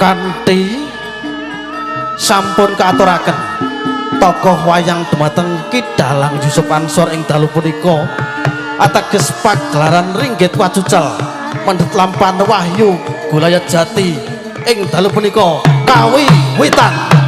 kanthi sampun kaaturaken tokoh wayang dumateng Ki Dalang Yusuf Ansor ing dalu punika ateges pagelaran Ringgit Wacucel mendhet lampan wahyu Gulayat Jati ing dalu punika kawiwitan.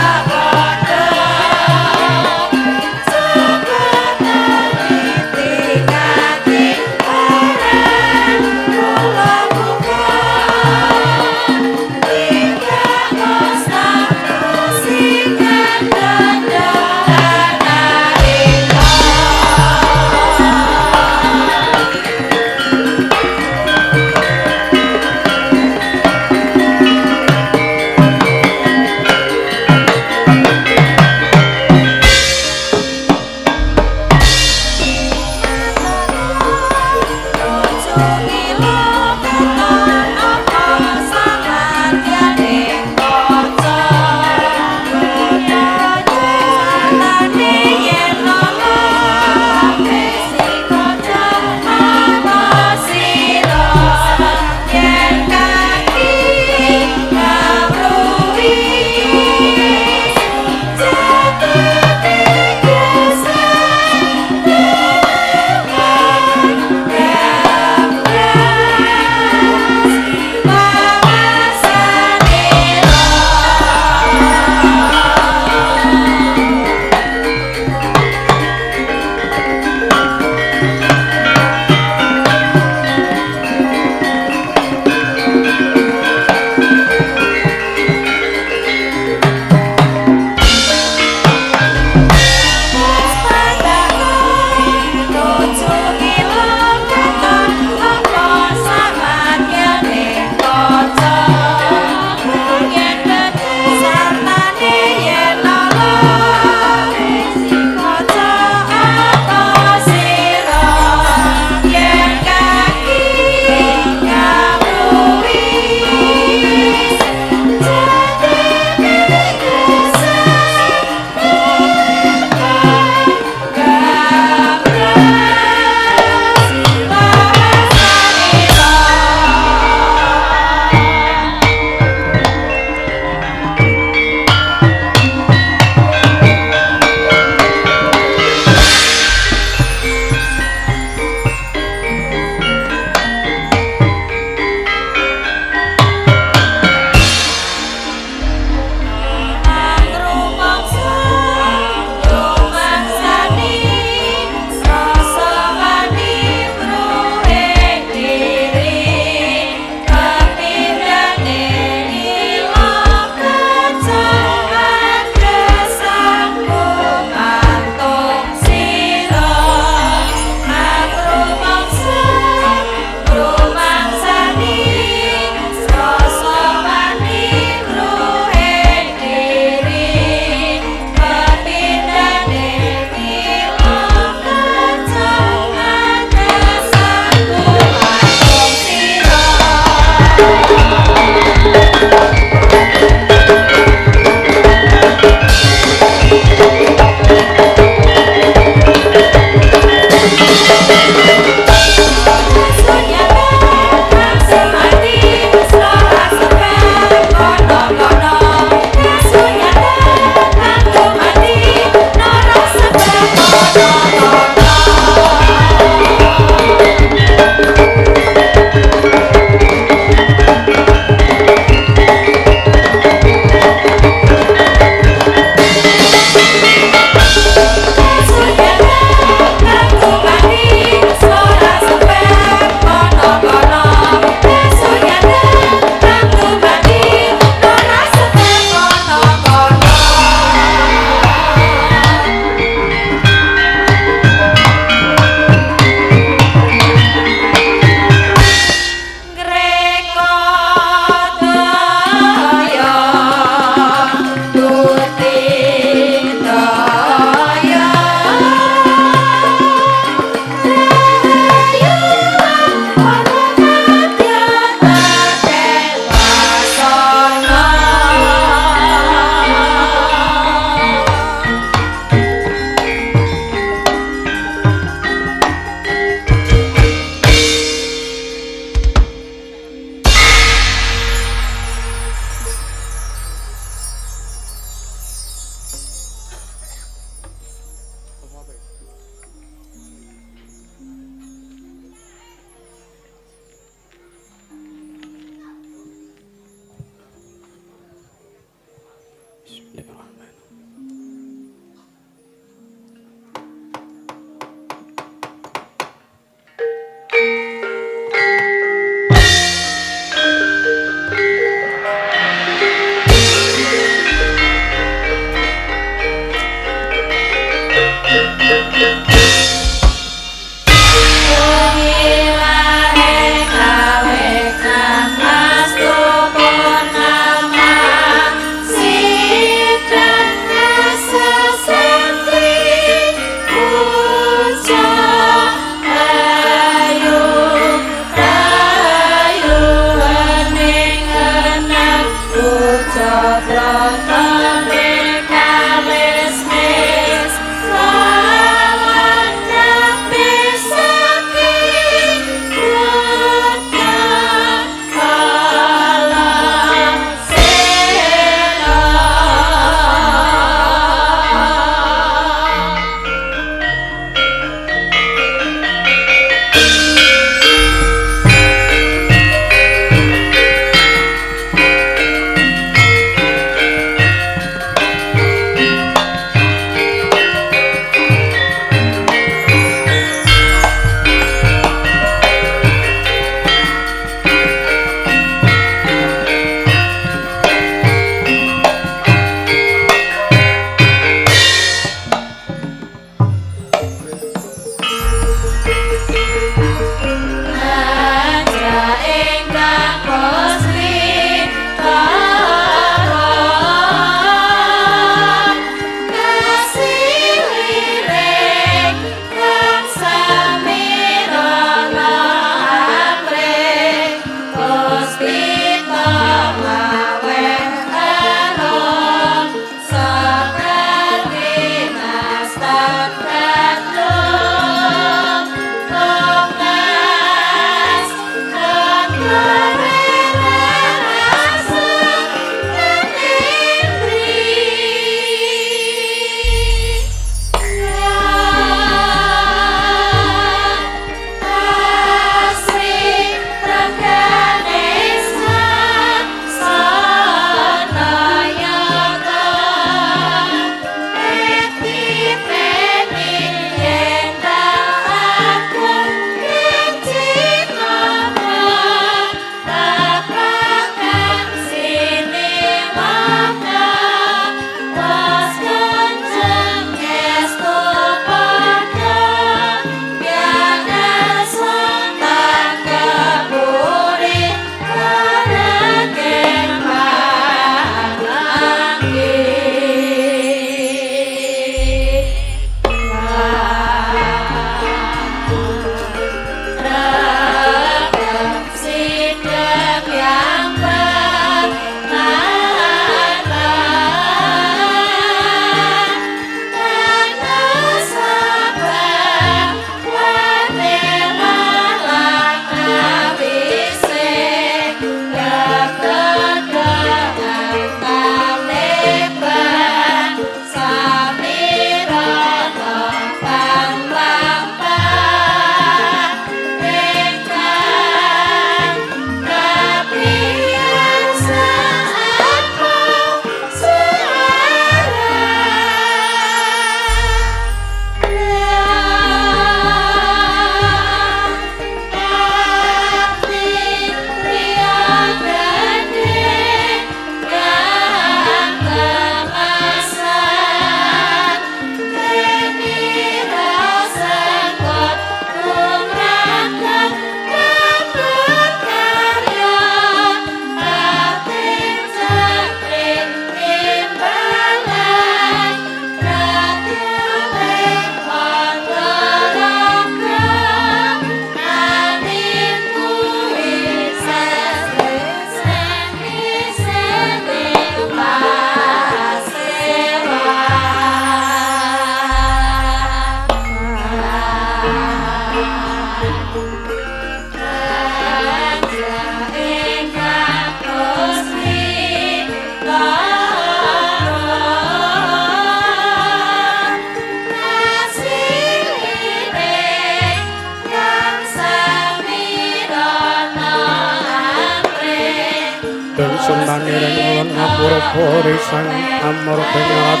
Sumbanireng ulun ngapura purisan amur pengat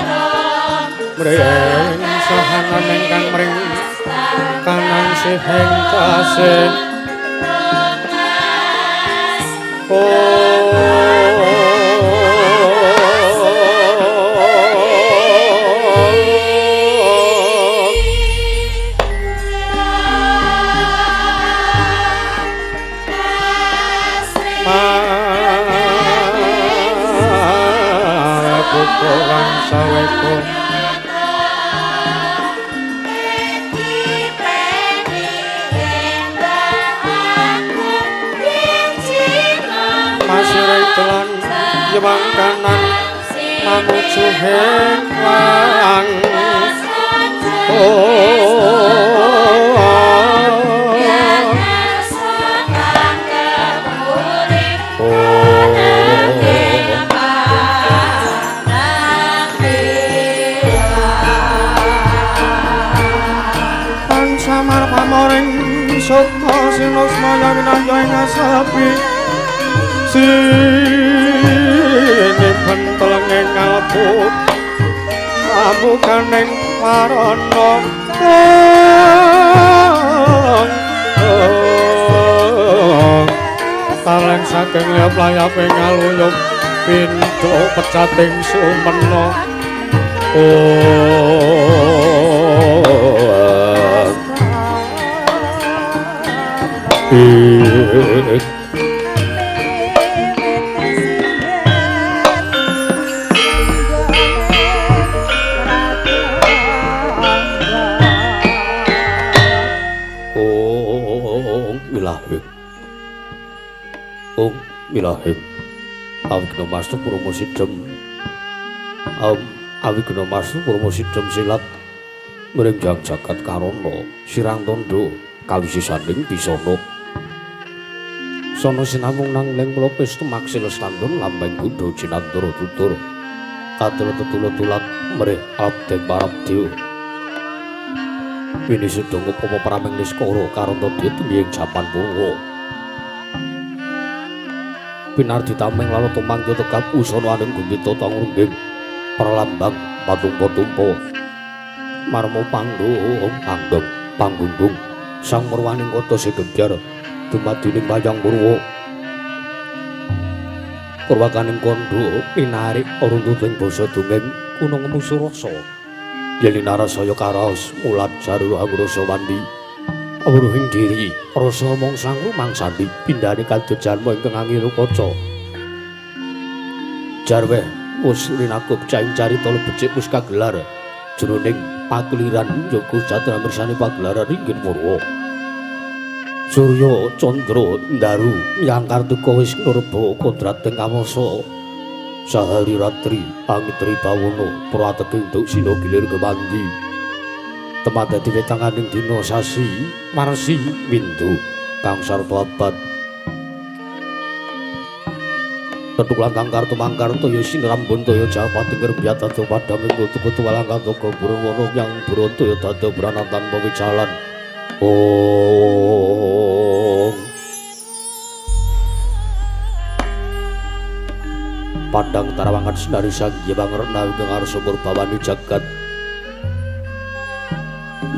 mring sahanan ingkang mring kanan sihing kasih sapa kang saweka masire telan nyewang kanan manuju hewang samar pamoring sukma sinus maya winaya ing asapi sini pentelenge kalbu amukaning warana taleng saking layap-layape ngaluyup pintu pecating sumena Milahim awigna mastu purma sidhem awigna mastu purma sidhem silat mrengjang jagat karana sirang tondo kawisisaning bisana sono sinamung nang ling mula pestu maksil standun lambeng kudu cinandara tutur katur tetula-tulat mrih abdeng parabdewa wini sedonga papa prameng niskara karana ditembing japan purwa pinardi tameng lalu tumangga tegap usana aning gumbita tangrungging perlambang patumpa-tumpa marmo panggunggung sang merwaning kota Segegjar dumadining Wayang Purwa purwakaning kandha pinarik runtuting basa dongeng kuna ngemusu rasa yen narasaya karaos mulat jaru angrasa wandi awruhing diri rasa mongsang rumangsandi pindhane kadut jalma ingkang angiru kaca jarweh wis linakup caing carita lebecik wis kagelar jroning pakliran yoga jatra mirsani pagelaran inggih Purwa Surya Candra Ndaru Yangkartika wis nurba kodrating kawasa sahari ratri pangitri bawana prateking duk sina gilir kemandi temat dadi wetanganing dina sasi marsi windu kang sarta abad tetulan kang kartu mangkarta ya sinrambun toya japati ngrembiyat dadi padhang ing kutu-kutu walangkang toga burwana yang bronto ya dadi branan tanpa wicalan Om Pandang tarawangan senari sanggi pangrena ingkang arsa murbawani jagat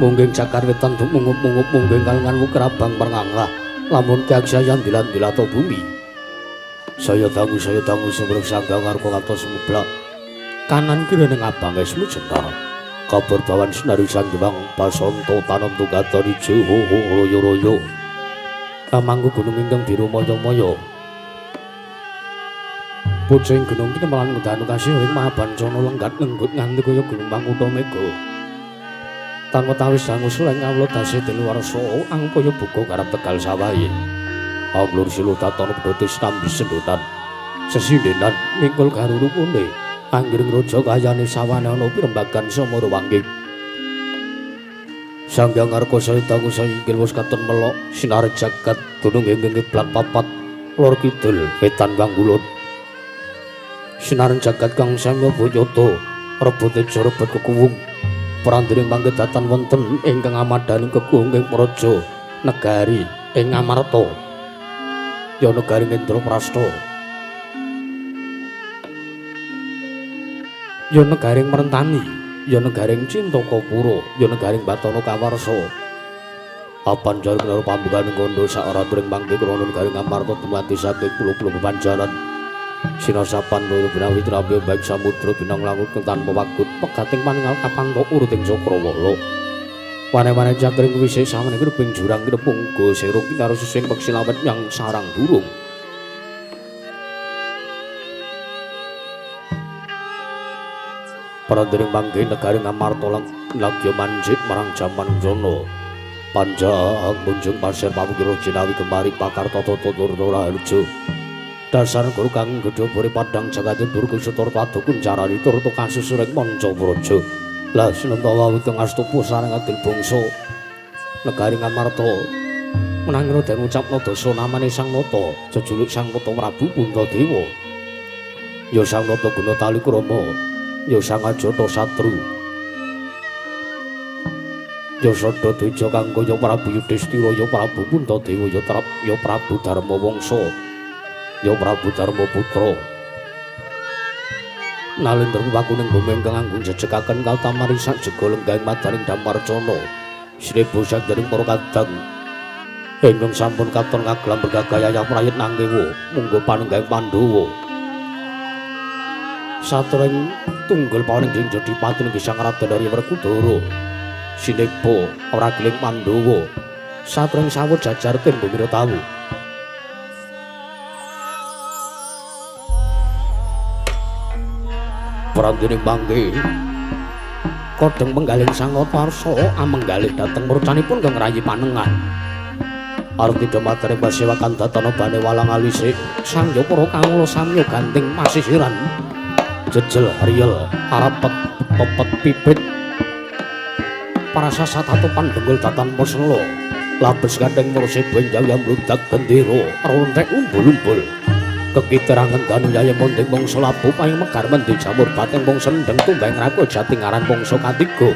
mungging cakar wetan mungup-mungup mungging kalengan wukrabang pernanglah lamun keaksayan dilan-dilato bumi saya tangu sumber sanggang arko katos mublak kanan kiri ning abang esmu jentar kabar bawan senari sanggewang pasonto tanam tugata rijo royo-royo kamanggu gunung ingkang biru moyo-moyo pucing gunung kini malan ngedanu kasih ring mahabancana lenggat lenggut nganti kaya gunung Pangkutha Mega tanpa tawis dangu suleng ngawula dasih diluwarsa angkaya buka karep Tegal Sawahe Aulur silu tatono pedhoti stambi sendotan sesindenan mingkul garurupune anggiring raja kayane sawane ana pirembagan samara wangging Sanghyang Arkasa tangu saya inggil wis katon melok sinar jagat dunung ingkang kiblat papat lor kidul wetan wangkulun sinar jagat kang samya boyata rebut eja rebut kekuwung prandiring panggedatan wonten ingkang amadaning kekuwung ing praja negari ing Amarta ya negari Indraprastha ya negaring Merentani ya negaring Cintakapura ya negaring Batana Kawarsa apan jaring karo pambukaning kandha sak ora turing mangke krana negaring Amarta dumati saking pulo-pulo bebanjaran sinasapan loro binawi trambe baik samudra binang langut tanpa wagut pegating paningal kapanto uruting Cakrawala wane-wane cakring wisih samene kreping jurang krepung gosero karo sising peksilawet yang sarang durung Prandiring mangke negari Ngamarta lagya manjit marang jaman jono. Panjang munjung pasir pamukira jinawi kemari pakar tata tutur harjo. Dasar guru kang gedhe buri padang jagate durga setor padukun carani turut kasusuring manca praja. Lah sinentawa witung astupa sareng adil bangsa negari Ngamarta menangira den ngucapna dasa namane Sang Nata jejuluk Sang Nata Prabu Puntadewa. Ya Sang Nata guna tali krama, ya Sang Ajata Satru. Ya Sada Dweja kanggo ya Prabu Yudhistira, ya Prabu Puntadewa, ya Prabu Darma Wangsa, ya Prabu Darma Putra. Nalendra wakuning bumi ingkang anggun jejekaken kautamari sak jega lenggahing madaning Damarcana. Sri Bosadering para kadang ingkang sampun katon kagelam bergagayah prayit nanggewa munggo panenggahing Pandhawa. Satring tunggul paning ing Jodipati ing Sang Raden Arya Werkudara. Sinepa ora geling Pandhawa. Satring sawet jajar ten bumi tawu. Prandiring mangke kodheng penggalih Sang Warsa amenggalih dhateng murcanipun kang rayi panengan. Arep didhamaken pasewakan datana bane walang alisik Sang Yapara kawula samya ganting masisiran. Jejel riyel arepet pepet pipit parasasa tatupan denggul datan poselo labes gandeng mursi benjang yang bludak gendera rontek umbul-umbul kekiterangan danu yaya mondeng mongso labu payung mekar mendi jamur bateng mongso ndeng tumbang raku jatingaran mongso katiga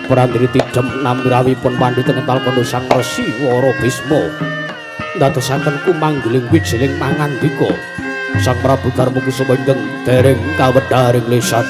Prandiri tidem namirawipun pandhita ngental kono Sang Resi Wara Bisma ndadosaken kumanggiling wijining mangandika Sang Prabu Darma Kusuma ingkang dereng kawedharing lisan.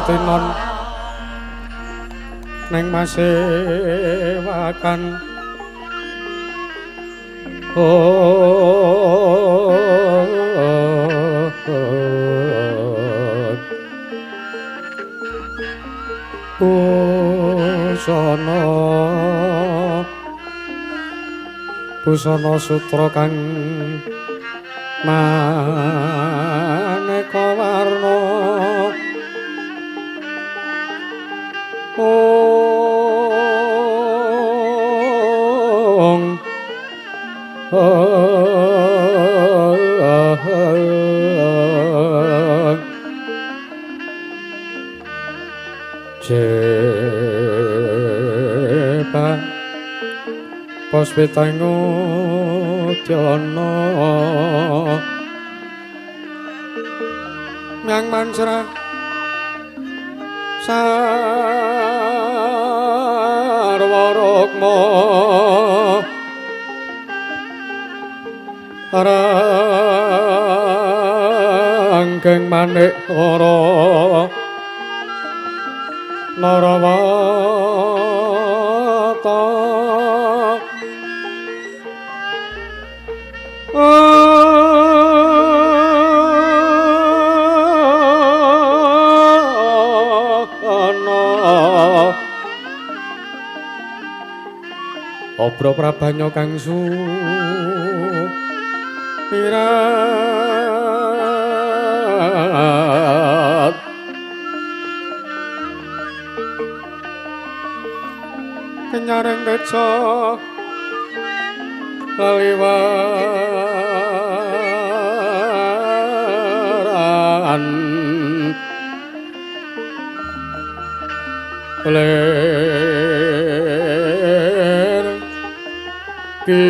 tinon neng masewakan busana sutra kang maneka warna Jepa Puspita ngutyana Myang mansra sarwa rukma ranggeng manik ora Narawata Obro prabanyo kang sumirat Kenyareng beca laliwaran ler ki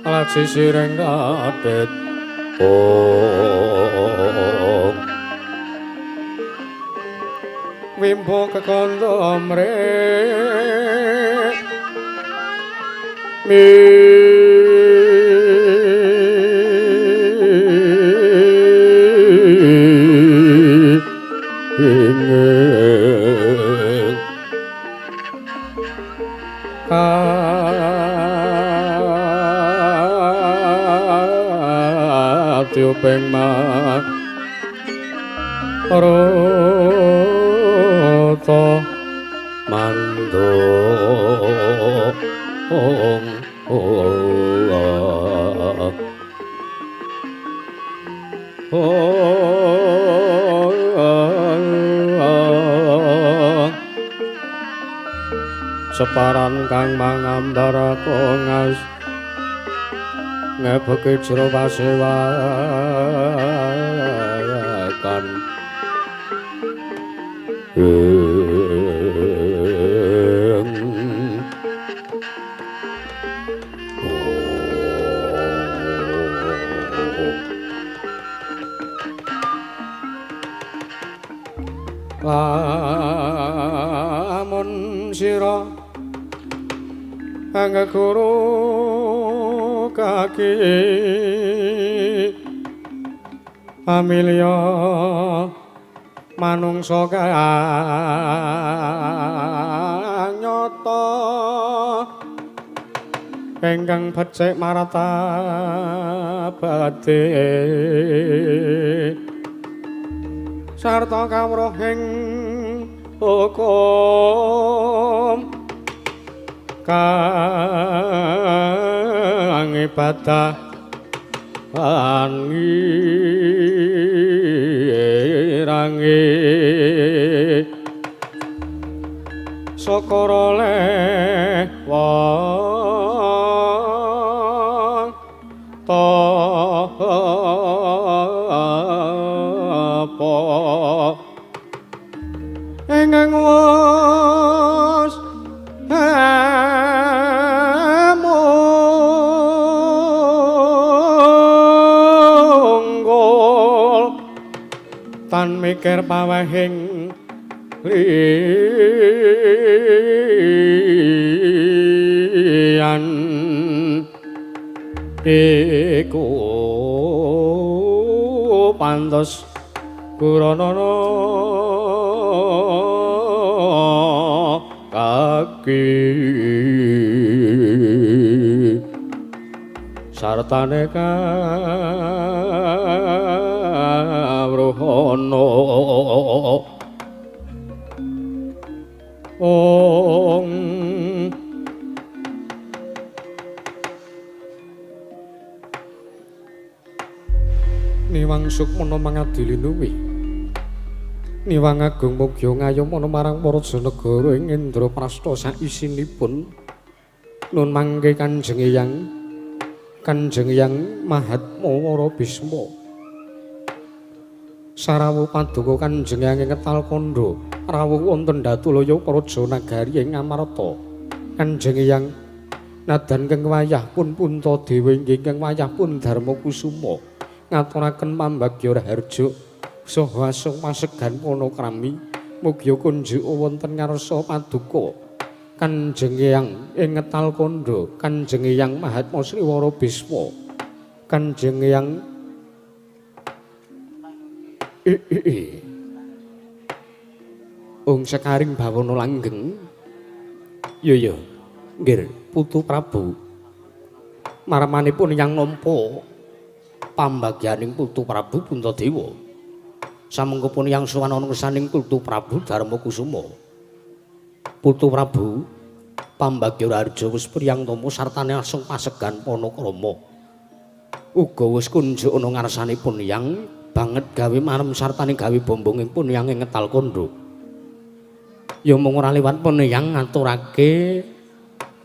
alat sisireng radet Wimbo kekondo mrek tiupeng maroto mandong separan kang mangambara kongas ngepeke jero pasewakan lamun sira anggeguru kaki pamilya manungsa kang nyata ingkang becik martabate sarta kawruh ing hukum kang ibadah rangi saka lewat tapa ingkang wis tan mikir pawehing liyan iku pantes Kuranana kaki sartane kawruhana Om Niwang Sukmana mangadili nuwi Niwang Agung Mugya ngayomana marang para janegara ing Indraprastha saisinipun nun mangke Kanjeng Hyang Mahatma Wara Bisma sarawuh paduka Kanjeng Hyang ing Ketalkanda rawuh wonten Datulaya Praja Nagari ing Amarta Kanjeng Hyang nadan keng wayah pun Puntadewa inggih keng wayah pun Darmakusuma ngaturaken pambagya raharja saha asung masegan panakrami mugia kunjuk wonten ngarsa paduka Kanjeng Hyang ing Ketalkanda Kanjeng Hyang Mahatma Sri Wara Bisma Kanjeng Hyang Ong sekaring bawana langgeng ya nggih Putu Prabu marmanipun yang nampa pambagyaning Putu Prabu Puntadewa samengko pun yang sowan ana ngersaning Putu Prabu Darmakusuma Putu Prabu pambagya raharja wis priyantomo sartane asung pasegan panakrama uga wis kunjuk ana ngarsanipun yang banget gawe marem sartane gawe bombonging pun yang ing Ketalkanda ya mung ora liwat pun yang ngaturake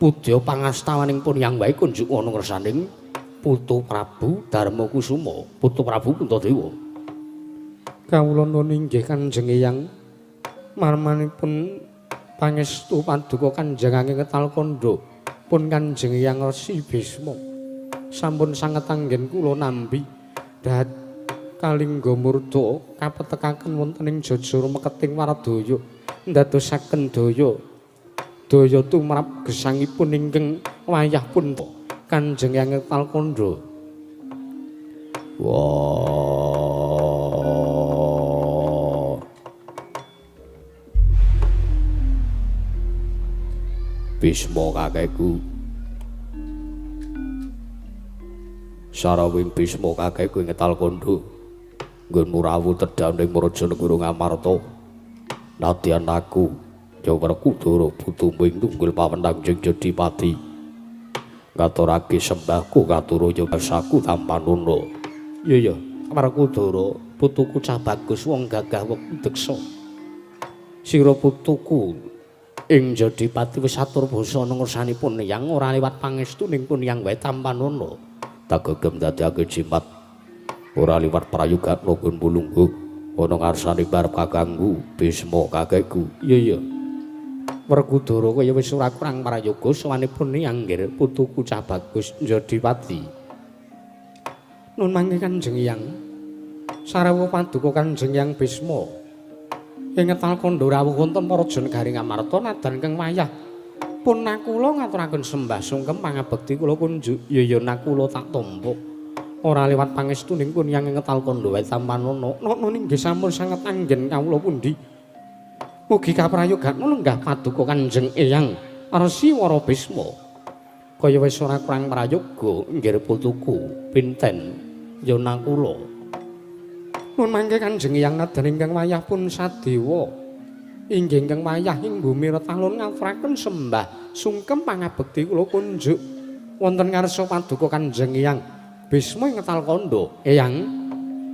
pudya pangastawaning pun yang wae kunjuk ana ngersaning Putu Prabu Darmakusuma Putu Prabu Puntadewa kawula nuwun inggih Kanjeng Hyang marmanipun pangestu paduka Kanjeng ing Ketalkanda pun Kanjeng Hyang Resi Bisma sampun sanget anggen kula nampi dahat kalingga murda kapetekaken wonten ing jajara meketing Waradaya ndadosaken daya tumrap gesangipun ingkang wayah pun Kanjeng Hyang Ketalkanda Bisma kakekku sarawing Bisma kakekku ing Ketalkanda nggonmu rawuh tedhaning Rajanegara Ngamarta nadyan aku Jawrakudara putumu ing tunggul pawenang jeng Jedipati ngaturake sembahku katuraya basaku tampanuna iya Wrakudara putuku cah bagus wong gagah wektu deksa sira putuku ing Jedipati wis atur basa ana ngersanipun yang ora liwat pangestuning pun yang wae tampanana tagegem dadekake jimat ora liwat prayogan nunggun mulungguh ana ngarsane barep kakangku Bisma kakekku iya Wrakudara kaya wis ora kurang prayoga sawanipun nyanggir putuku cah bagus Jedipati nun mangke Kanjeng Hyang sarawuh paduka Kanjeng Hyang Bisma ing Ketalkanda rawuh wonten para Janegari Ngamarta nadan keng wayah pun nakula ngaturaken sembah sungkem pangabekti kula kunjuk ya nakula tak tampa ora liwat pangestuning pun yang ing Ketalkanda wae tampanana nun inggih sampun sanget anggen kawula pundi mugi kaprayogan lenggah paduka Kanjeng Hyang Resi Wara Bisma kaya wis ora kurang prayoga nggih putuku pinten ya nakula nun mangke Kanjeng Hyang nadan ingkang wayah pun sadewa inggih ingkang wayah ing bumi retalun ngaturaken sembah sungkem pangabekti kula kunjuk wonten ngarsa paduka Kanjeng Hyang Bisma ing Ketalkanda Hyang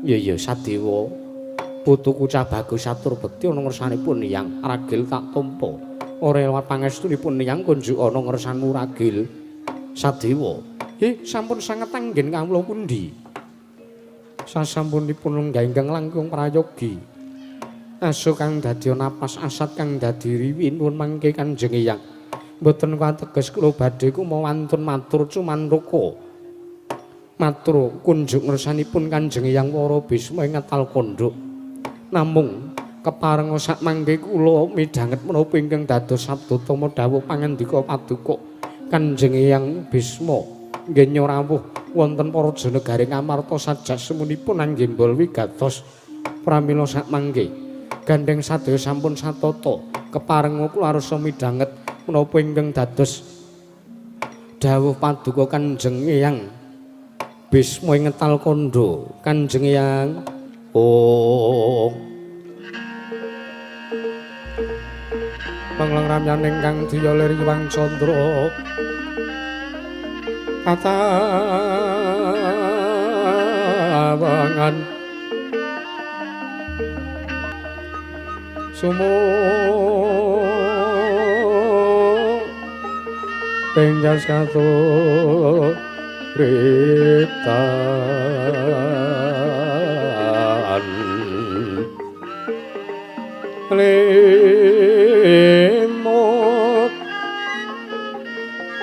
iya sadewa putuku cah bagus atur bekti ana ngersanipun Hyang ragil tak tampa ora liwat pangestunipun Hyang kunjuk ana ngersanmu ragil sadewa sampun sanget anggen kawula pundi sasampunipun lenggah ingkang langkung prayogi aso kang dadi napas asat kang dadi riwi nuwun mangke Kanjeng Hyang mboten kateges kula badhe kumawantun matur cumantaka matur kunjuk ngersanipun Kanjeng Hyang Wara Bisma ing Ketalkanda namung keparenga sak mangke kula midhanget menapa ingkang dados sabdatama dawuh pangandika paduka Kanjeng Hyang Bisma nggih rawuh wonten para Janegari Ngamarta sajak semunipun anggembol wigatos pramila sak mangke gandeng sadaya sampun satata kepareng kula arsa midhanget menapa ingkang dados dawuh paduka Kanjeng Eyang Bisma ing ngetal kandha Kanjeng Eyang Manglang ramyan ingkang diya lir Hyang Candra katawangan pengjas katuritan lemot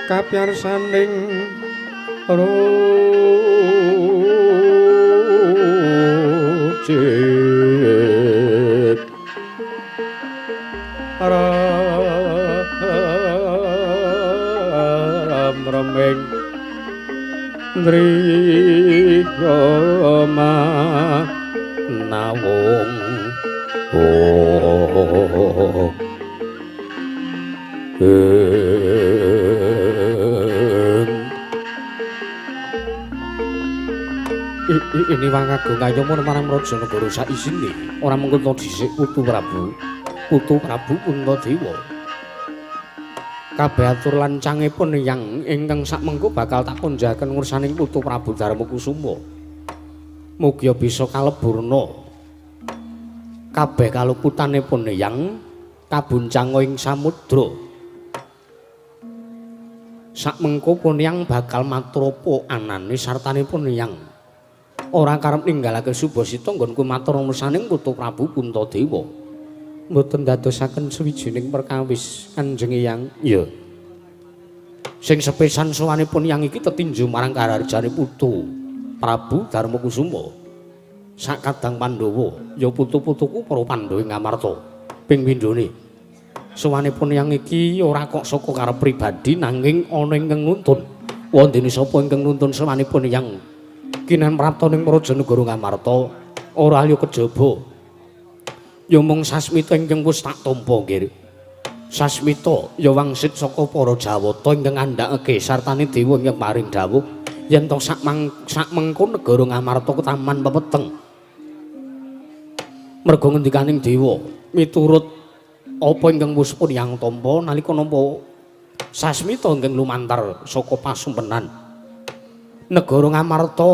kapyarsaning rujit remeng driya manawung ini wangagung ayomun marang Raja Negara saisine ora mengko dhisik Putu Prabu Puntadewa kabeh atur lancangipun yang ingkang sakmengko bakal tak konjaken ngursaning Putu Prabu Darmakusuma mugi bisa kaleburna kabeh kaluputanipun yang kabuncang ing samudra sakmengko pun yang bakal maturapa anane sartanipun yang ora karep ninggalake Subasita nggonku matur nursaning Putu Prabu Puntadewa mboten dadosaken sawijining perkawis Kanjeng Eyang ya sing sepisan sowanipun yang iki tetinju marang kararjane Putu Prabu Darmakusuma sakadang Pandhawa ya putu-putuku para Pandhawa ing Ngamarta ping pindhone sowanipun yang iki ora kok saka karep pribadi nanging ana ingkang nuntun wondene sapa ingkang nuntun sowanipun yang kinan praptaning Raja Negara Ngamarta ora liya kejaba ya mung Sasmita ingkang wis tak tampa nggih Sasmita ya wangsit saka para Jawata ingkang andhakake sartane dewa ingkang paring dawuh yen to sakmengko negara Ngamarta ketaman pepeteng merga ngendikaning dewa miturut apa ingkang wis pun yang tampa nalika nampa Sasmita ingkang lumantar saka pasumpenan negara Ngamarta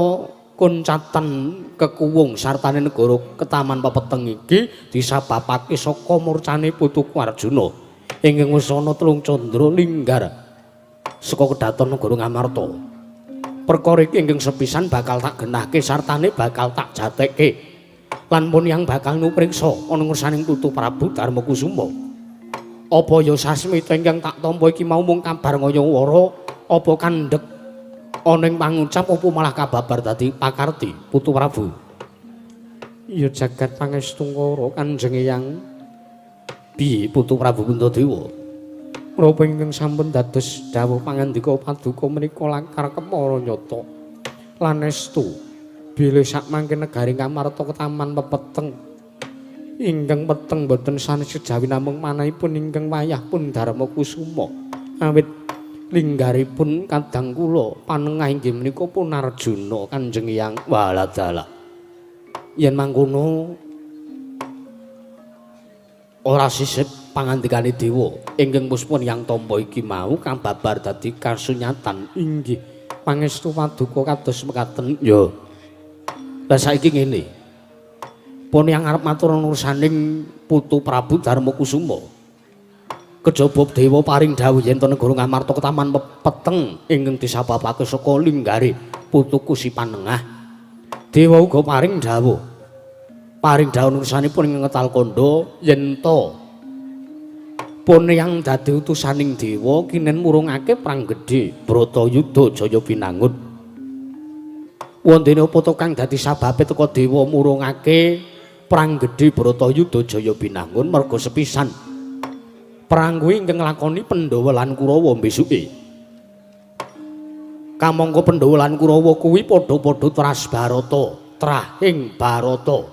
kuncatan kekuwung sartane negara ketaman pepeteng iki disababake saka murcane putuku Arjuna ingkang wis ana telung candra linggar saka kedaton negara Ngamarta perkara iki ingkang sepisan bakal tak genahke sartane bakal tak jatekke lan pun yang bakal nupriksa ana ngursaning Putu Prabu Darmakusuma apa ya Sasmita ingkang tak tampa iki mau mung kabar ngaya-wara apa kandhek ana ing pangucap apa malah kababar dadi pakarti Putu Prabu ya jagat pangestu karo Kanjeng Eyang piye Putu Prabu Puntadewa menapa ingkang sampun dados dawuh pangandika paduka menika langkar kepara nyata lan estu bilih sakmangke negari Ngamarta ketaman pepeteng ingkang peteng boten sanes kejawi namung manahipun ingkang wayah pun Darmakusuma awit linggaripun kadang kula panengah inggih menika pun Arjuna Kanjeng Eyang waladala yen mangkono ora sisip pangandikane dewa ingkang puspun yang tampa iki mau kababar dadi kasunyatan inggih pangestu paduka kados mekaten ya lah saiki ngene pun yang arep matur nursaning Putu Prabu Darmakusuma kejaba dewa paring dawuh yen to negara Ngamarta ketaman peteng ingkang disababake saka linggare putuku si panengah dewa uga paring dawuh nursanipun ing ngetal kandha yen to pun yang dadi utusaning dewa kinen murungake perang gedhe Bratayuda Jaya Binangun wondene apa to kang dadi sababe teka dewa murungake perang gedhe Bratayuda Jaya Binangun merga sepisan perang kuwi ingkang nglakoni Pandhawa lan Kurawa besuke. Kamangka Pandhawa lan Kurawa kuwi padha-padha tras Barata, trahing Barata.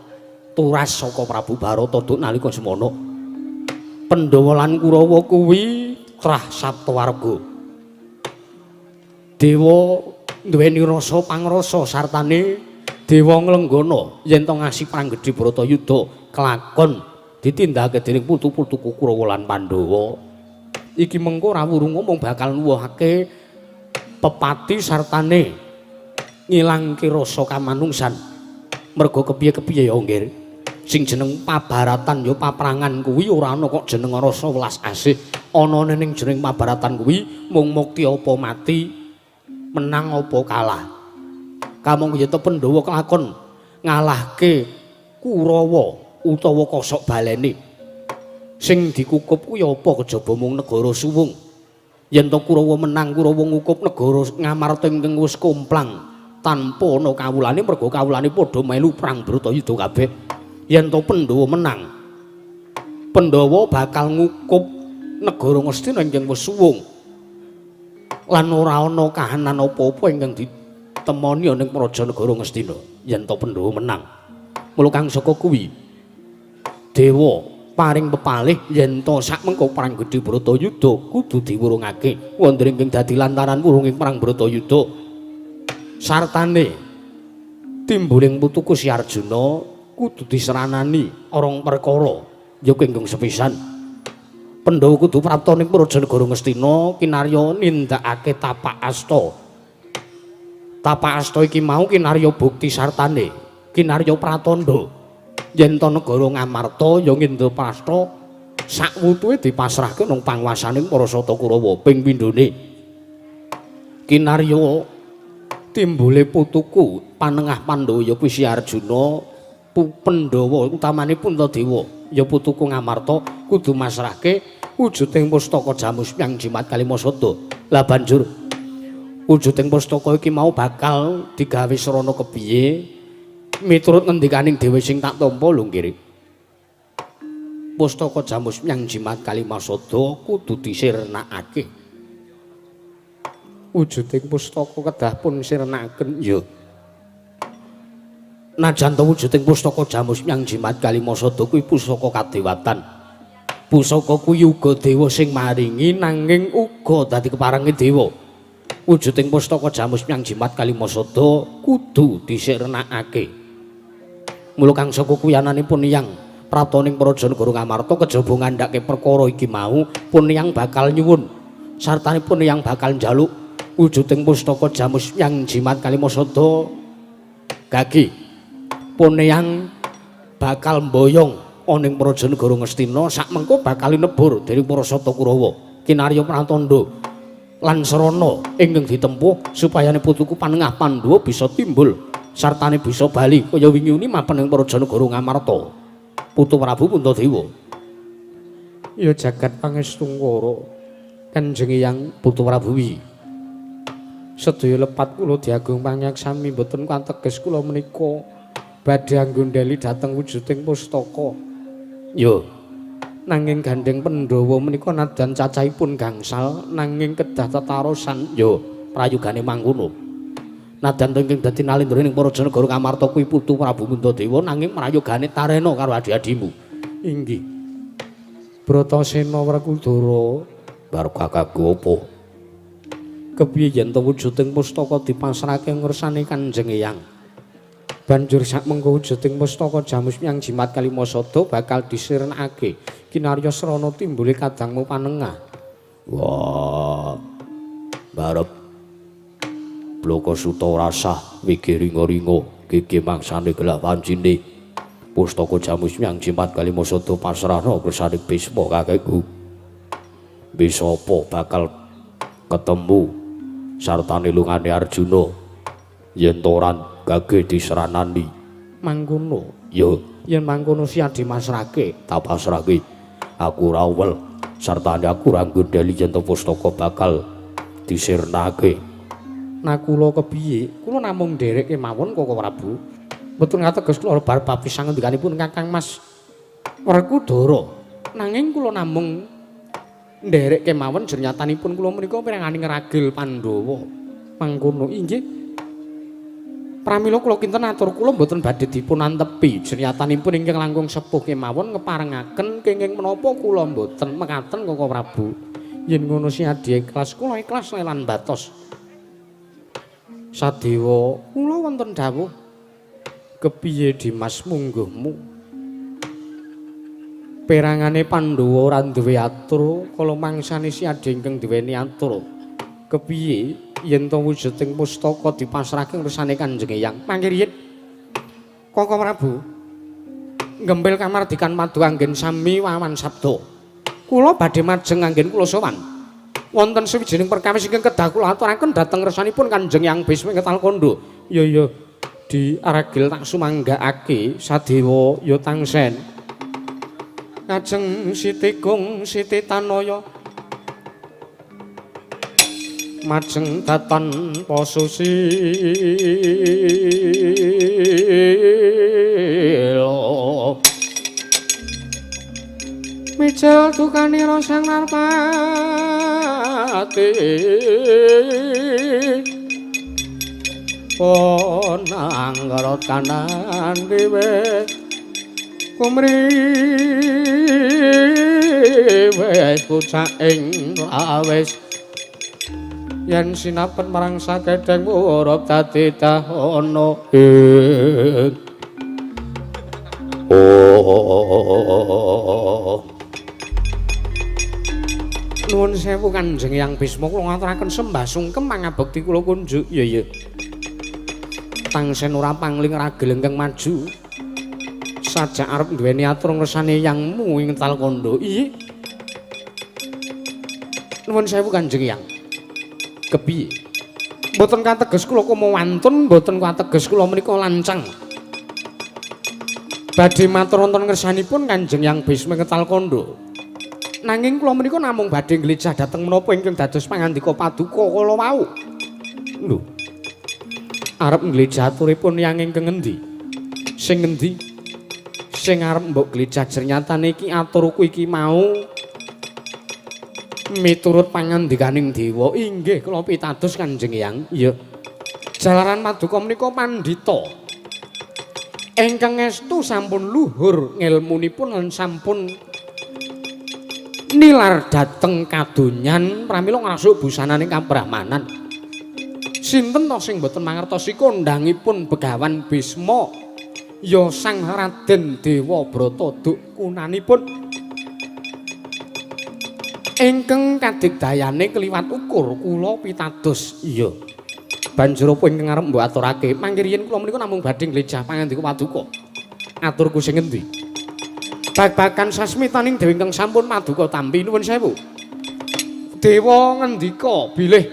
turas saka Prabu Barata duk nalika semana Pandhawa lan Kurawa kuwi trah Saptawarga. Dewa duweni rasa pangrasa sartane dewa nglenggana yen to ngasih pranggedhe Bratayuda kelakon ditindakake dening putu-putuku Kurawa lan Pandhawa. Iki mengko Rawurung mung bakal nuwuhake pepati sartane ngilangke rasa kamanungsan. Merga kepiye-kepiye ya nggih. Sing jeneng pabaratan ya paprangan kuwi ora ana kok jeneng rasa welas asih. Anane ning jeneng pabaratan kuwi mung mukti apa mati, menang apa kalah. Kamangka yata Pandhawa kelakon ngalahke Kurawa utawa kosok balene. Sing dikukup kuwi apa kejaba mung negara suwung. Yen to Kurawa menang, Kurawa ngukup negara Ngamarta ingkang wis komplang tanpa ana kawulane, merga kawulane padha melu perang Bratayuda kabeh. Yen to Pandhawa menang, Pandhawa bakal ngukup negara Ngastina ingkang wis suwung. Lan ora ana kahanan apa-apa ingkang ditemoni ning praja negara Ngastina yen to Pandhawa menang. Mula kang saka kuwi dewa paring pepalih yen to sak mengko perang gedhe Bratayuda kudu diwurungake wonten ingkang dadi lantaran wurunging perang Bratayuda sartane timbuling putuku Si Arjuna kudu diseranani orong perkara ya kenging sepisan. Pandhawa kudu prapta ning praja negara Ngastina kinarya nindakake tapak asta. Tapak asta iki mau kinarya bukti sartane kinarya pratandha yen to negara Ngamarta ya Ngendraprasta sak wutuhe dipasrahke nang panguwasaning para Sata Kurawa ping pindhone. Kinarya timbule putuku panengah Pandhawa ya kuwi Si Arjuna, Pandhawa utamane Puntadewa ya putuku Ngamarta kudu masrahke wujuding pustaka Jamus Myang Jimat Kalimasada. Lah banjur wujuding pustaka iki mau bakal digawe srana kepiye? Miturut ngendikaning dhewe sing tak tampa lho nggih. Pustaka Jamus Myang Jimat Kalimasada kudu disirnakake. Wujuding pustaka kedah pun sirnakaken ya. Najan to wujuding pustaka Jamus Myang Jimat Kalimasada kuwi pusaka kadewatan. Pusaka kuwi uga dewa sing maringi nanging uga dadi keparengi dewa. Wujuding pustaka Jamus Myang Jimat Kalimasada kudu disirnakake. Mula kang saka kuyananipun Hyang praptaning praja negara Ngamarta kejaba ngandhake perkara iki mau pun Hyang bakal nyuwun sartanipun Hyang bakal njaluk wujuding pustaka Jamus Myang Jimat Kalimasada gagi pun Hyang bakal mboyong ana ing praja negara Ngastina sak mengko bakal nebur dening para Sata Kurawa kinarya pratandha lan serana ingkang ditempuh supayane putuku panengah Pandhawa bisa timbul sartane bisa bali kaya wingi-wingi mapan ing praja negara Ngamarta. Putu Prabu Puntadewa. Ya jagat pangestungkara Kanjeng Hyang Putu Prabu wi. Sedaya lepat kula diagung panyaksami mboten kateges kula menika badhe anggondhali dhateng wujuding pustaka. Ya. Nanging gandeng Pandhawa menika nadan cacahipun gangsal nanging kedah tetarosan ya prayogane mangkono. Nadan ingkang dadi nalendra ning praja negara Ngamarta kuwi Putu Prabu Puntadewa nanging prayogane tarena karo adi-adimu. Inggih. Bratasena Werkudara barka kagem apa? Kepiye yen to wujuding pustaka dipasrahke ngersane Kanjeng Hyang. Banjur sak mengko wujuding pustaka Jamus Myang Jimat Kalimasada bakal disirnakake kinarya srana timbule kadangmu panengah. Wah. Barep Bloko Suta rasah wigi ringa-ringa gege mangsane gelak pancine pustaka Jamus Myang Jimat Kalimasada pasrahna kersane Bisma kakekku. Bisa apa bakal ketemu sartane lungane Arjuna yen toran gage diseranani mangkono. Ya yen mangkono siap dimasrahke tak pasrahke aku rawel sartane aku ra nggondhali yen to pustaka bakal disirnake. Nah kula kepiye? Kula namung ndereke mawon Koko Prabu. Mboten ngateges kula bar papisan ngendikanipun Kakang Mas Werkudara. Nanging kula namung ndereke mawon jernyatanipun kula menika pirenganing ngragil Pandhawa. Mangkono inggih. Pramila kula kinten atur kula mboten badhe dipun antepi jenyatanipun ingkang langkung sepuh kemawon ngeparengaken kenging menapa kula mboten mekaten Koko Prabu. Yen ngono si Adi ikhlas kula ikhlas lan batos. Sadewa kula wonten dawuh kepiye Dimas mungguhmu? Perangane Pandhawa ora duwe atur kala mangsane si Adi ingkang duweni atur. Kepiye yen to wujuding pustaka dipasrahke ngersane Kanjeng Eyang? Mangke riyen Koko Prabu ngempil kamardikan madu anggen sami wawan sabda. Kula badhe majeng anggen kula sowan. Wonten sawijining perkawis ingkang kedah kula aturaken dhateng ngersanipun Kanjeng Hyang Bisma Ketal Kondo. Ya diaragil tak sumanggakake Sadewa ya tangsen. Kajeng Siti Gung Siti Tanaya majeng datan posusi Mijil dukanira sang Narpati Ponanggarot kanan diwe kumri wis pucak ing rawis yen sinapen marang sakedheng murup dadi dahana Nuwun sewu Kanjeng Hyang Bisma kula ngaturaken sembah sungkem mangabekti kula kunjuk. Ya. Tangsen ora pangling ragil ingkang maju. Sajak arep duweni atur ngersane Hyangmu ing Ketal Kondo. Iye. Nuwun sewu Kanjeng Hyang. Kepiye? Mboten kateges kula koma wantun, mboten kateges kula menika lancang. Badhe matur wonten ngersanipun Kanjeng Hyang Bisma Ketal Kondo. Nanging kula menika namung badhe nglejah dhateng menapa ingkang dados pangandika paduka kala wau. Lho. Arep nglejah aturipun Hyang ingkang endi? Sing endi? Sing arep mbok glejah jernyatane iki aturku iki mau miturut pangandikaning dewa. Inggih kula pitados Kanjeng Hyang. Iya. Jalaran paduka menika pandhita ingkang estu sampun luhur ngilmunipun lan sampun nilar dhateng kadonyan pramila ngrasuk busananing kabrahmanan. Sinten to sing boten mangertosi kondhangipun Begawan Bisma ya Sang Raden Dewa Brata duk kunanipun ingkang kadigdayane kliwat ukur kula pitados. Iya. Banjur apa ingkang arep mbok aturake? Mangke riyen kula menika namung badhe nglejah pangandika paduka. Aturku sing endi? Babagan sasmitaning dewa ingkang sampun maduka tampi nuwun sewu. Dewa ngendika bilih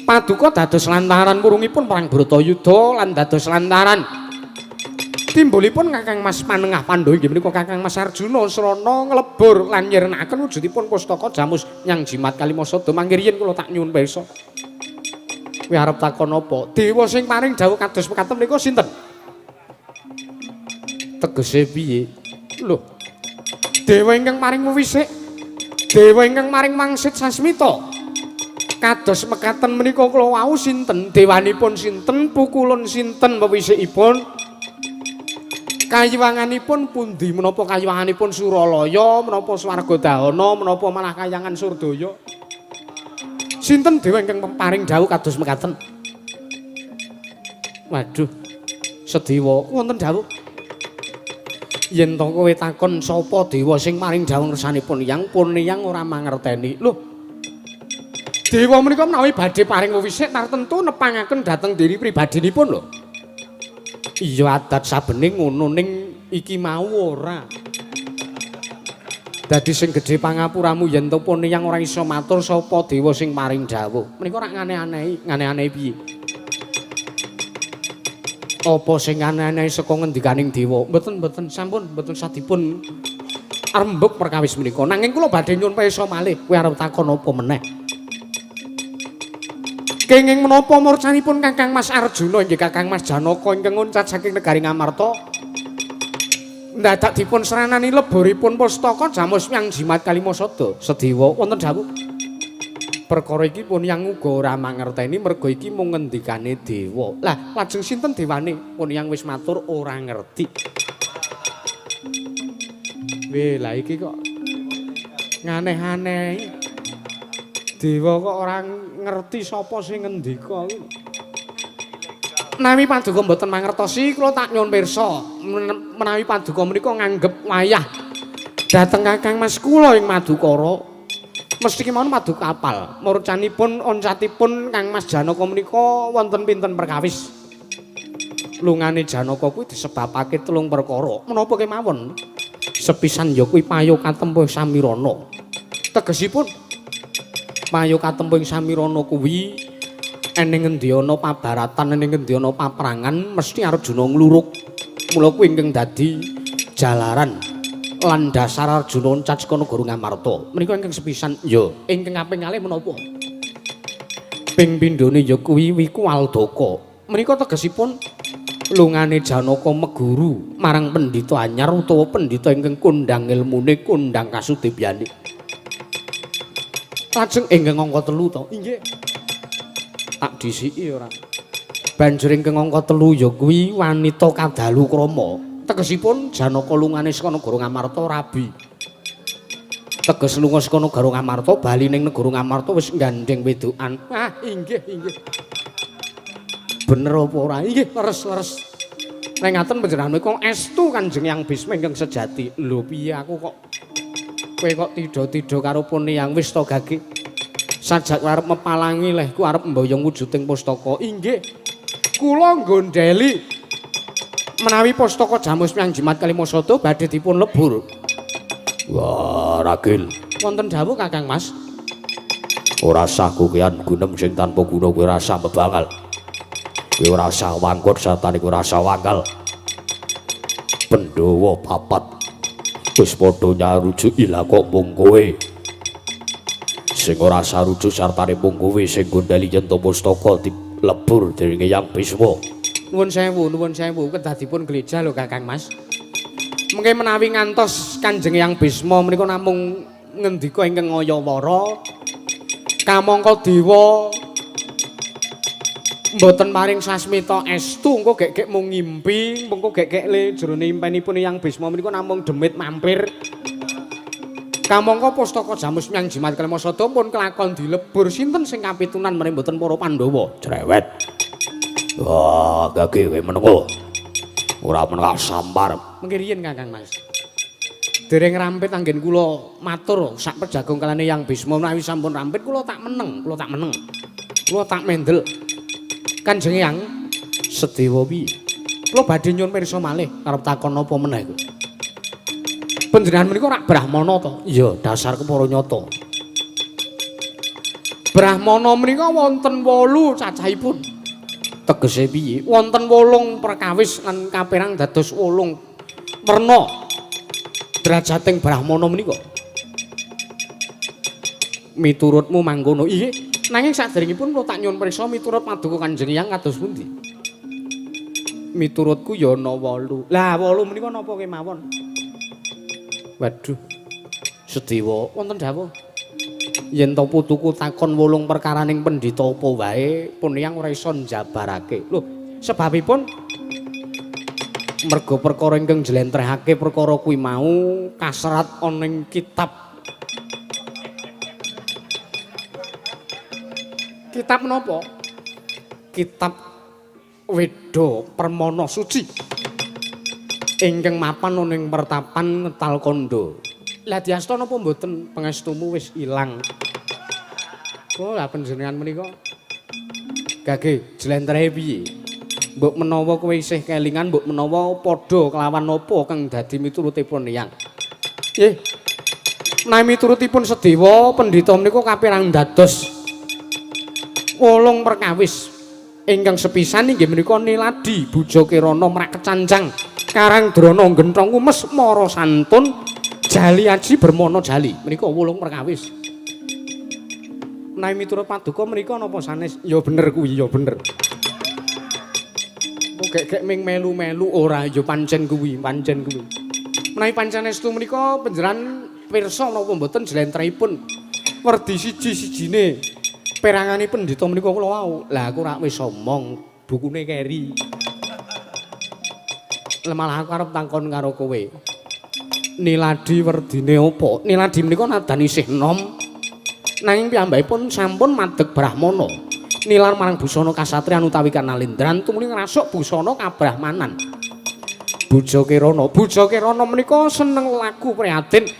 paduka dados lantaran murungipun perang Bratayuda lan dados lantaran timbulipun Kakang Mas Panengah Pandhawa inggih menika Kakang Mas Arjuna srana nglebur lan nyirnaken wujudipun pustaka Jamus Nyang Jimat Kalimasada. Mangke riyen kula tak nyuwun pirsa. Kowe arep takon apa? Dewa sing paring dawuh kados mekaten menika sinten? Tegese piye? Lho. Dewa ingkang maring wisik, dewa ingkang maring mangsit sasmita. Kados mekaten menika kula wau sinten? Dewanipun sinten? Pukulun sinten pewisikipun? Kayiwanganipun pundi? Menapa kayiwanganipun Suralaya, menapa Swargadahana, menapa malah kayangan Surdaya? Sinten dewa ingkang paring dawuh kados mekaten? Waduh. Sedewa wonten dawuh. Yen to kowe takon sapa dewa sing maring dawuh ngersanipun Hyang, pun Hyang ora mangerteni. Lho. Dewa menika menawi badhe paring wisik tartentu nepangaken dhateng diri pribadinipun lho. Iya adat sabene ngono ning iki mau ora. Dadi sing gedhe pangapuramu yen to pun Hyang ora iso matur sapa dewa sing maring dawuh. Menika ora ngane-anehi piye? Apa sing aneh-aneh saka ngendikaning dewa? Mboten sampun mboten sadipun arembug perkawis menika. Nanging kula badhe nyuwun pirsa malih, kowe arep takon apa meneh? Kenging menapa murcanipun Kakang Mas Arjuna inggih Kakang Mas Janaka ingkang nguncat saking negari Ngamarta ndadak dipun seranani leburipun pustaka Jamus Nyang Jimat Kalimasada. Sedewa wonten dawuh perkara iki pun yang uga ora mangerteni merga iki mung ngendikane dewa. Lah lajeng sinten dewane? Pun yang wis matur ora ngerti. Weh, lah iki kok nganeh-aneh. Dewa kok ora ngerti sapa sing ngendika iki. Menawi paduka mboten mangertosi kula tak nyuwun pirsa menawi paduka menika nganggep wayah dhateng Kakang Mas kula ing Madukara mesti kemawon paduka apal murcanipun oncatipun Kang Mas Janaka menika wonten pinten perkawis lungane Janaka kuwi disebabake telung perkara menapa kemawon sepisan ya kuwi payo katempuh Samirana tegesipun payo katempuh Samirana kuwi eneng ngendi ana pabaratan eneng ngendi ana paprangan mesti Arjuna ngluruk mula kuwi ingkang dadi jalaran lan dasar Arjuna oncat saka negara Ngamarta menika ingkang sepisan ya ingkang kaping kalih menapa ping pindhone ya kuwi Wiku-Waldaka menika tegesipun lungane Janaka meguru marang pendhita anyar utawa pendhita ingkang kondang ilmune kondang kasudebyane lajeng ingkang angka 3 to inggih tak disiki ora. Banjur ingkang angka 3 ya kuwi wanita kadalu krama. Tegesipun Janaka lungane saka negara Ngamarta rabi. Teges lunga saka negara Ngamarta bali ning negara Ngamarta wis gandeng wedokan. Ah, inggih. Bener apa ora? Inggih, leres. Nek ngaten panjenengan menika estu Kanjeng Hyang Bisma ingkang sejati. Lho piye aku kok kowe kok tida-tida karo pune yang wis to Gage? Sajak arep mepalangi lehku arep mboyong wujuding pustaka. Inggih. Kula nggondheli menawi pustaka Jamus Myang Jimat Kalimasada badhe dipun lebur. Wah, Ragil. Wonten dawuh Kakang Mas. Ora sah kukian gunem sing tanpa guna kowe rasa bebangal. Kowe ora usah wangkut satane kowe ora usah wangkal. Pandhawa papat wis padha nyarujuk ilang kok mung kowe. Sing ora sarujuk sartane mung kowe sing gondhali yen to pustaka dilebur dening Hyang Bisma. Nuwun sewu, kedadipun gleja lho Kakang Mas. Mengke menawi ngantos Kanjeng Hyang Bisma menika namung ngendika ingkang ngayawara kamangka dewa mboten maring sasmita estu engko gek-gek mung ngimpi mengko gek-gek le jroning impenipun Hyang Bisma menika namung demit mampir kamangka pustaka Jamus Myang Jimat Kalimasada pun kelakon dilebur sinten sing kapitunan menawi mboten para Pandhawa Cerewet. Wah, Gage kowe menapa? Ora menengah sampar. mengke riyen Kakang Mas dereng rampit anggen kula matur sak pejagong kalane Hyang Bisma menawi sampun rampit kula tak meneng kula tak mendel Kanjeng Hyang Sedewa piye kula badhe nyuwun pirsa malih arep takon napa meneh iku panjenengan menika rak Brahmana to Iya, dasar kepara nyata. Brahmana menika wonten 8 cacahipun tegese piye wonten 8 perkawis lan kapérang dados 8 werna drajating Brahmana menika miturutmu mangkono inggih nanging saderengipun kula tak nyuwun pirsa miturut paduka Kanjeng Hyang kados pundi miturutku ya ana 8 lah 8 menika napa kemawon waduh Sedewa wonten dawuh yen to putuku takon 8 perkaraning pendhita apa wae pun yang ora iso njabarake lho sebabipun merga perkara ingkang njlentrehake perkara kuwi mau kaserat ana ing kitab menapa kitab Weda Permana Suci ingkang mapan ana ing pertapan Talkanda lah diasta napa mboten pangestumu wis ilang oh lah panjenengan menika Gage jlentrehe piye mbok menawa kowe isih kelingan mbok menawa padha kelawan napa kang dadi miturutipun Hyang nggih menawi miturutipun Sedewa pendhita menika kapérang dados 8 perkawis ingkang sepisan inggih menika Niladi Buja Kirana Mrak Kecancang Karang Drana Genthong Umes Mara Santun Jali Aji Bermana Jali menika 8 perkawis menawi miturut paduka menika napa sanes ya bener kuwi ya bener kok gek ming melu-melu ora ya pancen kuwi menawi pancen estu menika panjenengan pirsa napa mboten jlentrehipun werdi siji-sijine perangane pendhita menika kula wau. Lah aku rak wis omong bukune keri. Malah aku arep takon karo kowe. Niladi werdine apa? Niladi menika nadan isih nom. Nanging piyambakipun sampun madeg brahmana. Nilar marang busana kasatriyan utawi kanalindran tumuli ngrasuk busana kabrahmanan. Buja Kirana menika seneng lagu prihatin.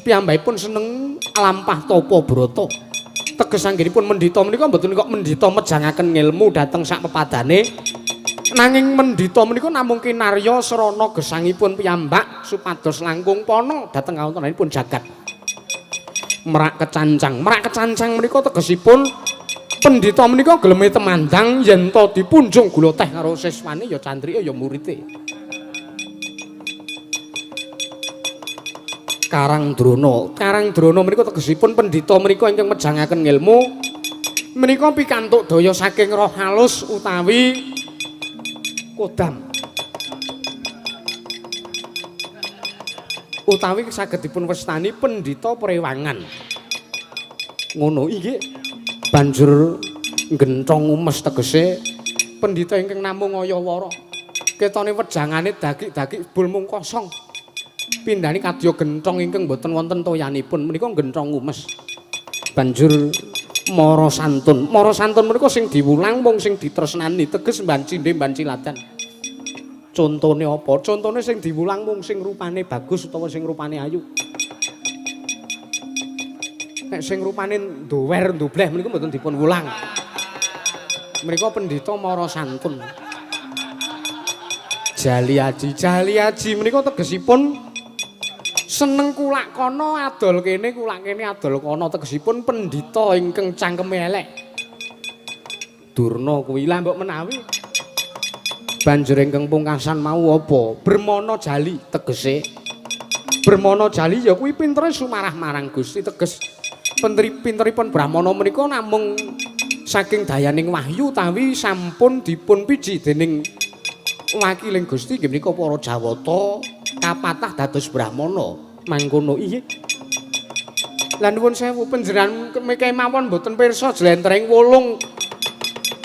Piyambakipun seneng lampah tapa brata. Teges anggenipun mendhita menika mboten kok mendhita mejangaken ngilmu dhateng sak pepadane. Nanging mendhita menika namung kinarya srana gesangipun piyambak supados langkung pana dhateng kawontenanipun jagat. Merak kecancang menika tegesipun pendhita menika geleme temandang yen to dipunjung gula teh karo siswane ya cantrike ya murite. Karangdrana menika tegesipun pendhita menika ingkang mejangaken ngilmu menika pikantuk daya saking roh halus utawi kodam. Utawi saged dipun wastani pendhita prewangan. Ngono iki banjur genthong umes tegese pendhita ingkang namung ayawara. Ketone wejangane dagik-dagik bul mung kosong. Pindhani kadya genthong ingkang boten wonten toyanipun menika genthong umes. Banjur mara santun menika sing diwulang mung sing ditresnani teges mbancinde mbanciladan. Contone apa? Contone sing diwulang mung sing rupane bagus utawa sing rupane ayu. Nek sing rupane ndower ndobleh menika mboten dipun wulang. Menika pendhita mara santun. Jali aji menika tegesipun seneng kulak kono adol kene kulak kene adol kono tegesipun pendhita ingkang cangkeme elek. Durna kuwi lah mbok menawi. Banjur ingkang pungkasan mau apa? Bermana jali tegese. Bermana jali ya kuwi pintere sumarah marang Gusti teges. Pinteripun Brahmana menika namung saking dayaning wahyu utawi sampun dipun piji dening wakiling Gusti nggih menika para Jawata kapatah dados Brahmana. Mangkono iki. Lah nuwun sewu panjenengan kemawon mboten pirsa jlentreng wolung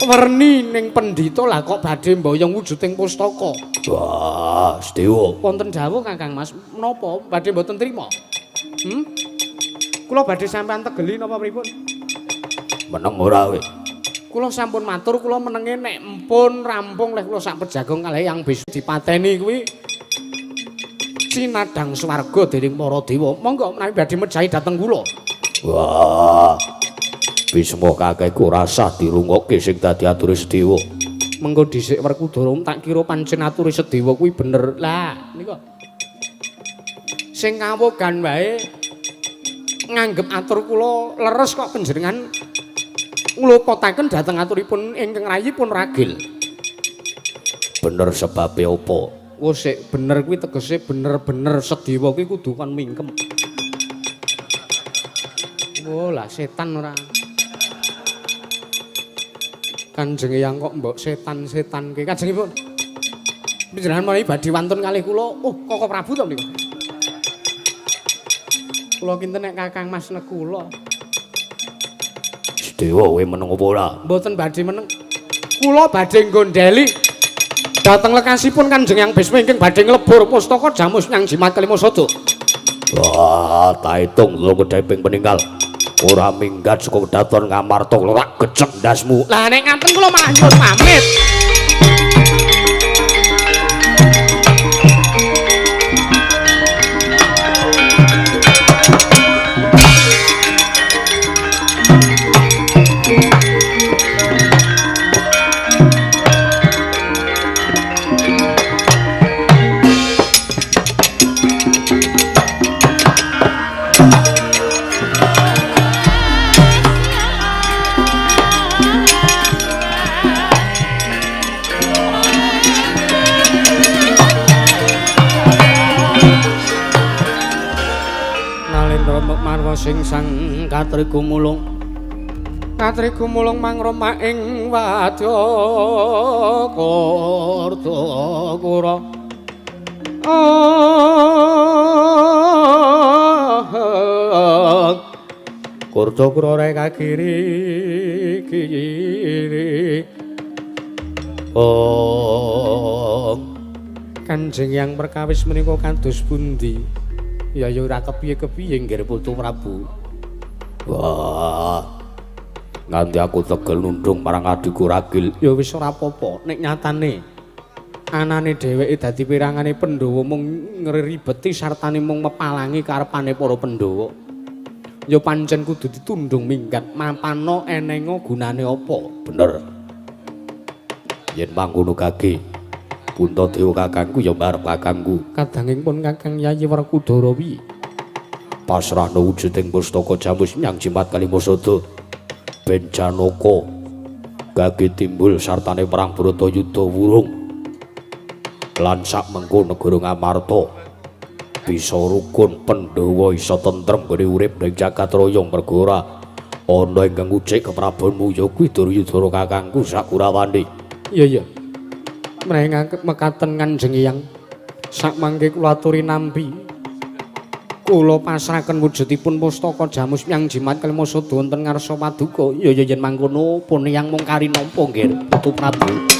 werni ning pendhita lah kok badhe mboyong wujuding pustaka. Wah, Sedewa. Wonten dawuh Kakang Mas, menapa badhe mboten trima? Kula badhe sampean tegeli napa pripun? Meneng ora we. Kula sampun matur kula menenge nek empun rampung leh kula sak pejagong kalih yang bisa dipateni kuwi sinadang swarga dening para dewa. Monggo menawi badhe mejahi dhateng kula. Wah. Bisma kakekku rasah dirungokke sing dadi ature Sedewa. Mengko dhisik Werkudara tak kira pancen ature Sedewa kuwi bener. Lah nika. Sing ngawogan wae nganggep atur kula leres kok panjenengan nglupotaken dhateng aturipun ingkang rayi pun ragil. Bener sebabe apa? Oh sik bener kuwi tegese bener-bener Sedewa kuwi kudu kon mingkem. Oh lah setan ora. Kanjeng Eyang kok mbok setan-setan ke kanjengipun. Panjenengan menawi badhe wantun kalih kula. Oh, Koko Prabu to niku. Kula kinten nek Kakang Mas Nekula. Sedewa kowe meneng apa ora? Mboten badhe meneng. Kula badhe nggondheli dhateng lekasipun Kanjeng Yang Bisma ingkang badhe nglebur pustaka Jamus Nyang Jimat Kalima Sada. Wah, tak hitung lho gedhe ping peninggal. Ora minggat saka daton Ngamarta ora gecek ndasmu. Lah nek ngaten kula malah nyuwun pamit. Sing sang katriku mulung mangroma ing wadya Kartakura Kartakura rek kagiri kiri. Oh, Kanjeng yang perkawis menika kados pundi? Ya ora kepiye-kepiye nggih Putu Prabu. Wah, nganti aku tegel nundung marang adikku Ragil. Ya wis ora apa-apa, nek nyatane anane dheweke dadi pirangane Pandhawa mung ngribeti sartane mung mepalangi karepane para Pandhawa. Ya pancen kudu ditundung minggat, mapana enenga gunane apa? Bener. Yen mangkono kage, Puntadewa kakangku ya marep kakangku. Kadangipun Kakang Yayi Werkudara wi Pasrahna wujuding pustaka Jamus Nyang Jimat Kalimasada. Ben Janaka gage timbul sartane perang Bratayuda wurung. Lan sak mengko negara Ngamarta bisa rukun Pandhawa isa tentrem gone urip ning Jagatraya merga ora ana ingkang ucik keprabonmu ya kuwi Duryudana kakangku sakurawane. iya mrengake mekaten Kanjeng Hyang sakmangke kula aturi nampi kula pasrahaken wujudipun pustaka Jamus Nyang Jimat Kalimasada wonten ngarsa paduka iya yen mangkono pun yang mung kari nampa nggih Putu Prabu.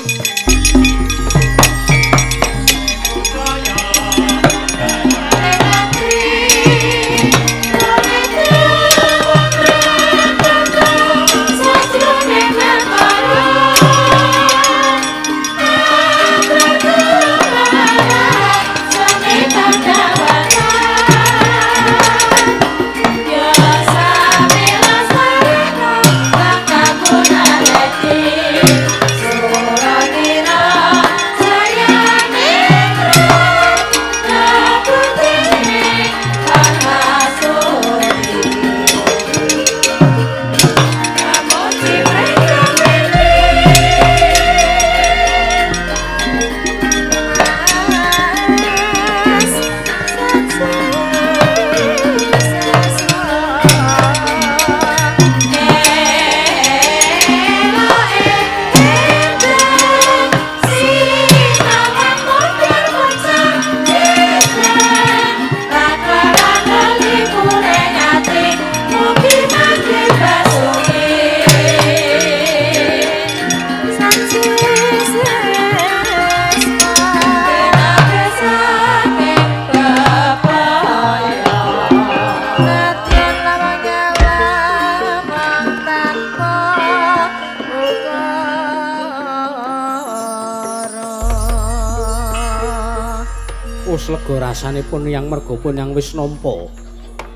Lega rasanipun yang merga pun yang wis nampa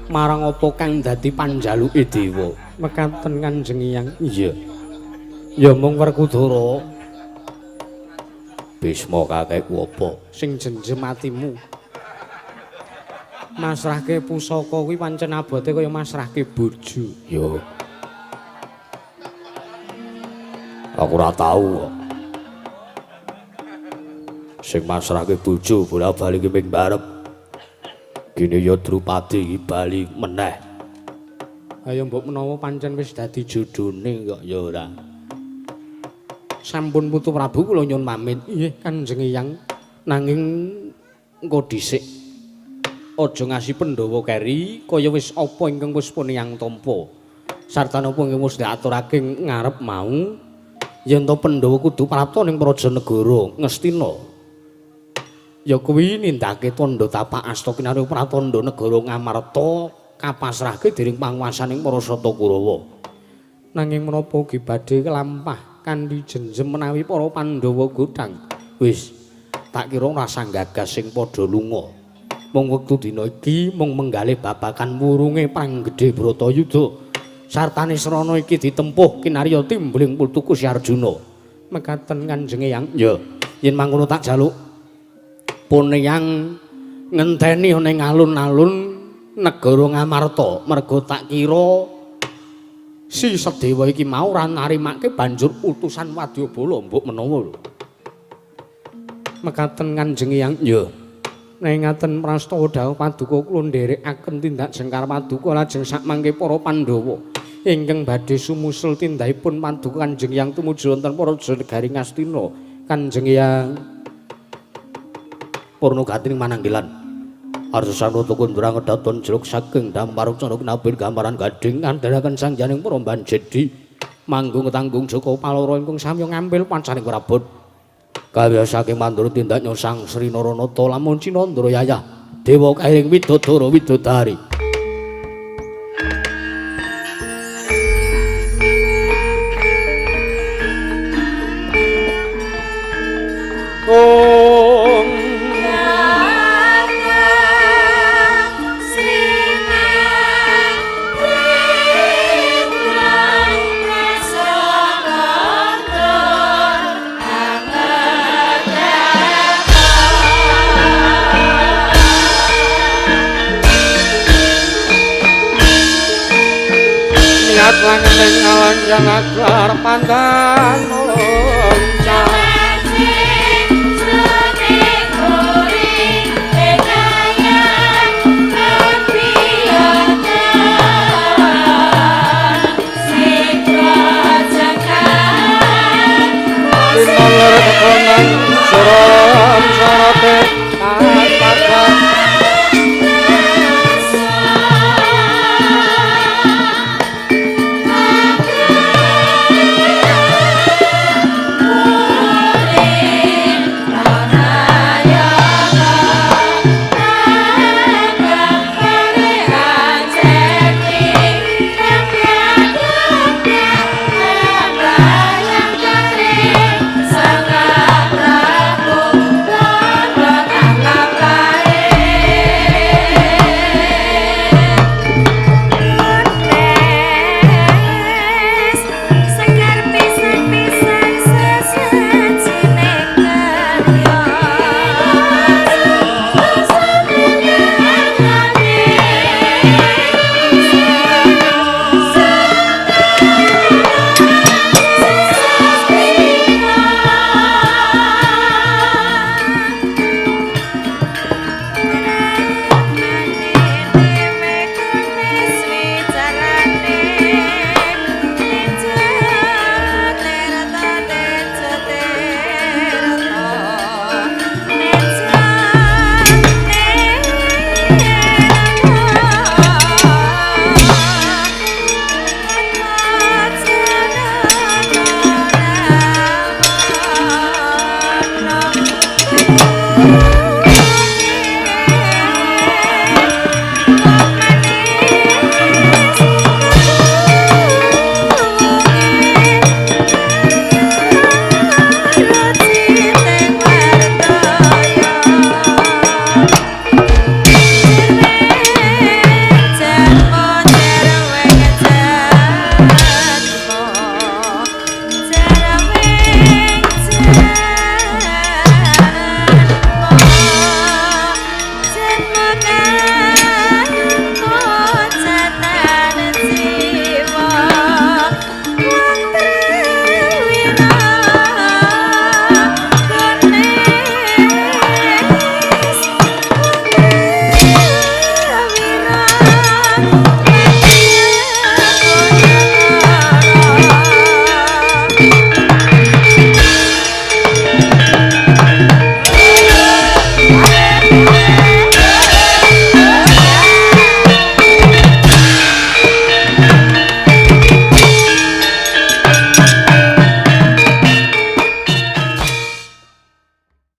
marang apa kang dadi panjaluke dewa mekaten Kanjeng Hyang. Iya. Ya mung Werkudara Bisma kakekku apa sing jenjem atimu masrahke pusaka kuwi pancen abote kaya masrahke bojo. yo aku ora tau kok sing masrahke bojo bola-bali ping barep kene ya Drupadi iki bali meneh. Ayo mbok menawa pancen wis dadi jodhone kok ya ora. Sampun Putu Prabu kula nyuwun pamit. Nggih Kanjeng Hyang. Nanging engko dhisik aja ngasih Pandhawa keri kaya wis apa ingkang wis pun yang tampa. Sartana apa ingkang wis diaturake ngarep mau yen to Pandhawa kudu prapta ning Prajanegara Ngastina. Ya kuwi nindakake tandha tapak asta kinarya pratandha negara Ngamarta kapasrahke dening panguwasaning para Sata Kurawa. Nanging menapa ugi badhe kelampah kanthi jenjem menawi para Pandhawa godhang. Wis tak kira rasa gagas sing padha lunga. Mung wektu dina iki mung menggalih babakan wurunge Perang Gedhe Bratayuda. Sartane srana iki ditempuh kinarya timbling Putuku Si Arjuna. Mekaten Kanjeng Hyang. Ya, yen mangkono tak jaluk pun yang ngenteni ning alun-alun negara Ngamarta merga tak kira si Sedewa iki mau ora narimake banjur utusan Wadyabala mbok menawa lho. Mekaten Kanjeng Hyang. Ya. Nek ngaten prastawa dawuh paduka kula nderekaken tindak jengkar paduka lajeng sakmangke para Pandhawa ingkang badhe sumusul tindahipun paduka Kanjeng Hyang tumuju wonten Prajanegari Ngastina. Kanjeng Hyang Purna gatining mananggilan Arsana tukun durang kedaton jeluk saking Damparukcana kinabir gambaran gading ngandharaken sangjaning para banjedi manggung tanggung Joko Paloro ingkang sami ngambil pancaning Prabot kawya saking mandura tindak nyosang Sri Naranata lamun Cinandra Yayah dewa kairing widodara widodari Om niat langening awan yang aglar pandan